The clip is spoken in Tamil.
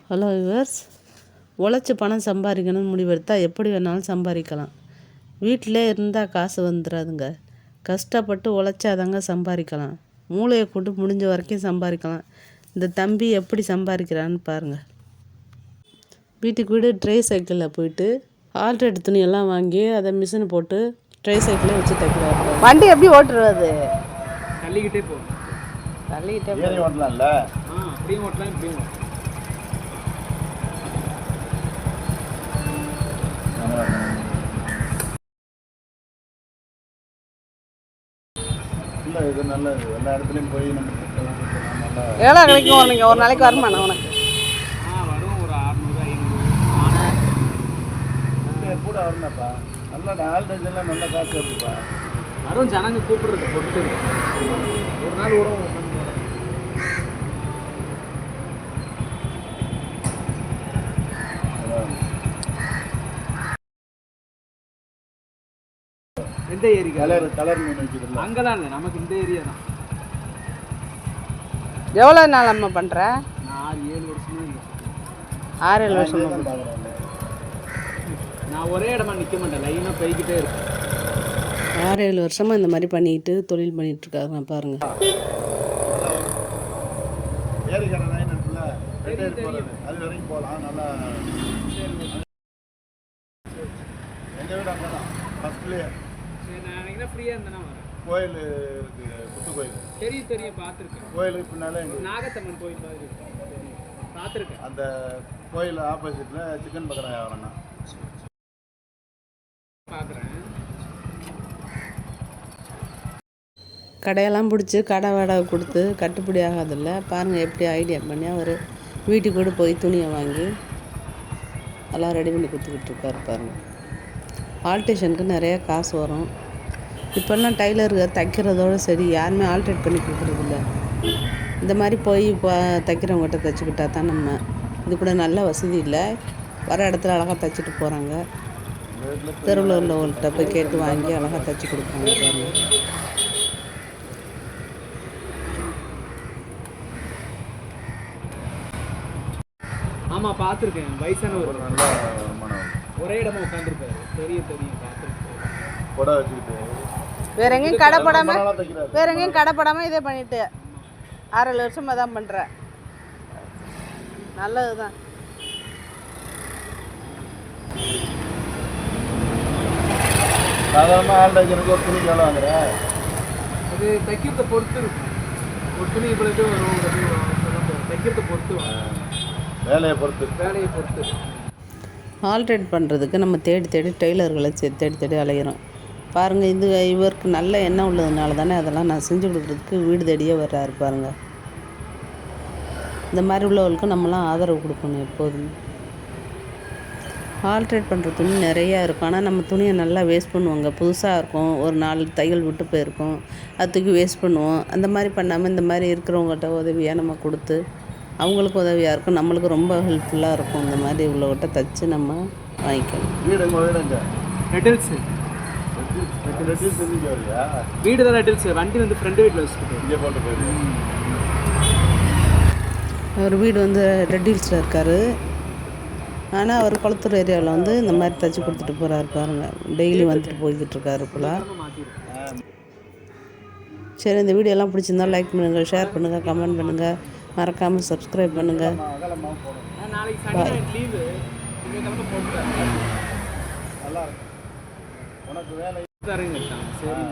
ஹலோ விவர்ஸ், உழைச்சி பணம் சம்பாதிக்கணும்னு முடிவெடுத்தால் எப்படி வேணாலும் சம்பாதிக்கலாம். வீட்டிலே இருந்தால் காசு வந்துடாதுங்க. கஷ்டப்பட்டு உழைச்சாதாங்க சம்பாதிக்கலாம். மூளையை கொண்டு முடிஞ்ச வரைக்கும் சம்பாதிக்கலாம். இந்த தம்பி எப்படி சம்பாதிக்கிறான்னு பாருங்கள். வீட்டுக்கு வீடு ட்ரை சைக்கிளில் போயிட்டு ஆல்ட்ரேட் துணியெல்லாம் வாங்கி அதை மிஷின் போட்டு ட்ரை சைக்கிளே வச்சு தைக்கிறாரு. வண்டி எப்படி ஓட்டுறது? தள்ளிக்கிட்டே போகும். தள்ளிக்கிட்டே ஓட்டலாம்ல. அப்படியும் ஓட்டலாம், இப்படியும் ஓட்டலாம். இல்லை, இது நல்லது. எல்லா இடத்துலையும் போய் நம்ம நல்லா எவ்வளோ கிடைக்கும்? நீங்கள் ஒரு நாளைக்கு வருமானம் உனக்கு? வரும் ஒரு 600 500 கூட வருமாப்பா. நல்லா ஆல்டேஜ் எல்லாம் நல்ல காசு வருதுப்பா. வரும். ஜனங்க கூப்பிடுறது பொறுத்து ஒரு நாள் வரும். எந்த ஏரியா? கலர் மீன் வைக்கிறதுல அங்கதான் இல்லை, நமக்கு இந்த ஏரியா தான். எவ்வளோ நாள் நம்ம பண்ணுற? நான் 6-7 வருஷமே இல்லை. 6-7 வருஷமா பார்க்குறேன். நான் ஒரே இடமா நிற்க மாட்டேன், லைனாக போய்கிட்டே இருக்கேன். 6-7 வருஷமாக இந்த மாதிரி பண்ணிட்டு தொழில் பண்ணிகிட்ருக்காங்க பாருங்கள். ஏரிக்கரை லைன் இருக்குல்ல, அது வரைக்கும் போகலாம். நல்லா எங்கள் வீடு அங்கே தான் ஃபஸ்ட்லேயே. சரி, நான் நினைக்கிறேன் ஃப்ரீயாக இருந்தேன்னா வரேன். கோயில் இருக்குது, புத்து கோயில். தெரியும் பார்த்துருக்கேன். கோயிலுக்கு பின்னாலே நாகத்தம்மன் கோயில் மாதிரி இருக்கு, பார்த்துருக்கேன். அந்த கோயில் ஆப்போசிட்டில் சிக்கன் பக்கடா வியாபாரம்ண்ணா பார்க்குறேன். கடையெல்லாம் பிடிச்சி கடை வாடகை கொடுத்து கட்டுப்படி ஆகாதில்ல. பாருங்கள் எப்படி ஐடியா பண்ணி அவர் வீட்டுக்கு கூட போய் துணியை வாங்கி எல்லாம் ரெடி பண்ணி கொடுத்துக்கிட்டு இருக்காரு பாருங்கள். ஆல்ட்ரேஷனுக்கு நிறையா காசு வரும். இப்போல்லாம் டைலருக்கு தைக்கிறதோடு சரி, யாருமே ஆல்ட்ரேட் பண்ணி கொடுக்குறதில்ல. இந்த மாதிரி போய் தைக்கிறவங்ககிட்ட தைச்சிக்கிட்டா தான் நம்ம. இது கூட நல்ல வசதி இல்லை. வர இடத்துல அழகாக தைச்சிட்டு போகிறாங்க. தெருவில் உள்ளவங்கள்ட்ட போய் கேட்டு வாங்கி அழகாக தைச்சி கொடுக்குறாங்க பாருங்கள். ஆமாம், பார்த்துருக்கேன். வயசான ஒரு நல்ல வருமானம். ஒரே இடமா உட்காந்துருக்காரு. தெரியும் பார்த்துருக்கேன். கொடை வச்சுக்கிட்டு வேற எங்கேயும் கடை போடாமல் தைக்கிறாரு. வேற எங்கேயும் கடை போடாமல் இதே பண்ணிட்டு 6-7 வருஷமாக தான் பண்ணுறேன். நல்லது தான். சாதாரண ஆல்டேஜனுக்கு ஒரு துணிக்கு எவ்வளோ வாங்குறேன்? அது தைக்கிறத பொறுத்து இருக்கும். ஒரு துணி இவ்வளோ வரும், தைக்கிறத பொறுத்து வேலையை பொறுத்து. ஆல்ட்ரேட் பண்ணுறதுக்கு நம்ம தேடி டெய்லர்களை தேடி அலைகிறோம் பாருங்கள். இது இவருக்கு நல்ல எண்ணம் உள்ளதுனால தானே அதெல்லாம் நான் செஞ்சு கொடுக்குறதுக்கு வீடு தேடியே வர்றாரு பாருங்கள். இந்த மாதிரி உள்ளவர்களுக்கு நம்மளாம் ஆதரவு கொடுக்கணும் எப்போதும். ஆல்ட்ரேட் பண்ணுற துணி நிறையா இருக்கும். ஆனால் நம்ம துணியை நல்லா வேஸ்ட் பண்ணுவாங்க. புதுசாக இருக்கும், ஒரு 4 தையல் விட்டு போயிருக்கும், அது தூக்கி வேஸ்ட் பண்ணுவோம். அந்த மாதிரி பண்ணாமல் இந்த மாதிரி இருக்கிறவங்கள்ட்ட உதவியாக நம்ம கொடுத்து அவங்களுக்கு உதவியாக இருக்கும், நம்மளுக்கு ரொம்ப ஹெல்ப்ஃபுல்லாக இருக்கும். இந்த மாதிரி உள்ளவகிட்ட தைச்சி நம்ம வாங்கிக்கணும். வீடு வீடுங்க ரெட்டில்ஸ் வரியா? வீடு தான் ரெட்டில்ஸ். வண்டி வந்து ஃப்ரெண்டு வீட்டில் வச்சுட்டு இங்கே போட்டு போயிடுது. அவர் வீடு வந்து ரெட் ஹில்ஸில் இருக்கார். ஆனால் அவர் குளத்தூர் ஏரியாவில் வந்து இந்த மாதிரி தைச்சி கொடுத்துட்டு போகிறாரு பாருங்க. டெய்லி வந்துட்டு போய்கிட்டு இருக்காரு போல். சரி, இந்த வீடியோலாம் பிடிச்சிருந்தால் லைக் பண்ணுங்கள், ஷேர் பண்ணுங்கள், கமெண்ட் பண்ணுங்கள், மறக்காமல் சப்ஸ்கிரைப் பண்ணுங்கள். நாளைக்கு சண்டே லீவு. நல்லா உனக்கு வேலை தரேங்க. சரி.